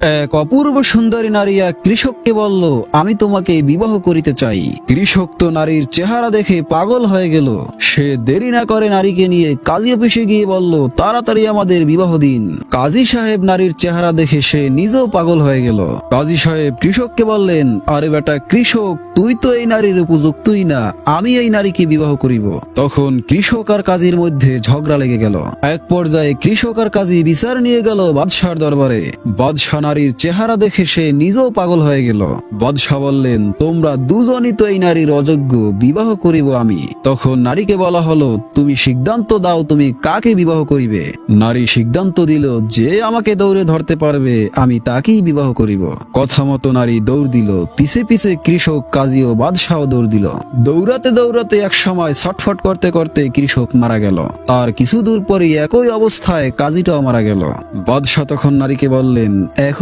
এক অপূর্ব সুন্দরী নারী এক কৃষককে বলল, আমি তোমাকে বিবাহ করিতে চাই। কৃষক তো নারীর চেহারা দেখে পাগল হয়ে গেল। সে দেরি না করে নারীকে নিয়ে কাজী অফিসে গিয়ে বলল, তাড়াতাড়ি আমাদের বিবাহ দিন। কাজী সাহেব নারীর চেহারা দেখে সে নিজেও পাগল হয়ে গেল। কাজী সাহেব কৃষককে বললেন, আরে বেটা কৃষক, তুই তো এই নারীর উপযুক্তই না, আমি এই নারীকে বিবাহ করিব। তখন কৃষক আর কাজীর মধ্যে ঝগড়া লেগে গেল। এক পর্যায়ে কৃষক আর কাজী বিচার নিয়ে গেল বাদশার দরবারে। বাদশাহ নারীর চেহারা দেখে সে নিজেও পাগল হয়ে গেল। বাদশাহ বললেন, তোমরা দুজনই তো এই নারীর অযোগ্য, বিবাহ করিব আমি। তখন নারীকে বলা হলো, তুমি সিদ্ধান্ত দাও, তুমি কাকে বিবাহ করিবে। নারী সিদ্ধান্ত দিল, যে আমাকে দৌড়ে ধরতে পারবে আমি তাকেই বিবাহ করিব। কথা মতো নারী দৌড় দিল। পিছে পিছে কৃষক, কাজী ও বাদশাহ দৌড় দিল। দৌড়াতে দৌড়াতে এক সময় ছটফট করতে করতে কৃষক মারা গেল। তার কিছু দূর পরে একই অবস্থায় কাজীটাও মারা গেল। বাদশাহ তখন নারীকে বললেন, এখন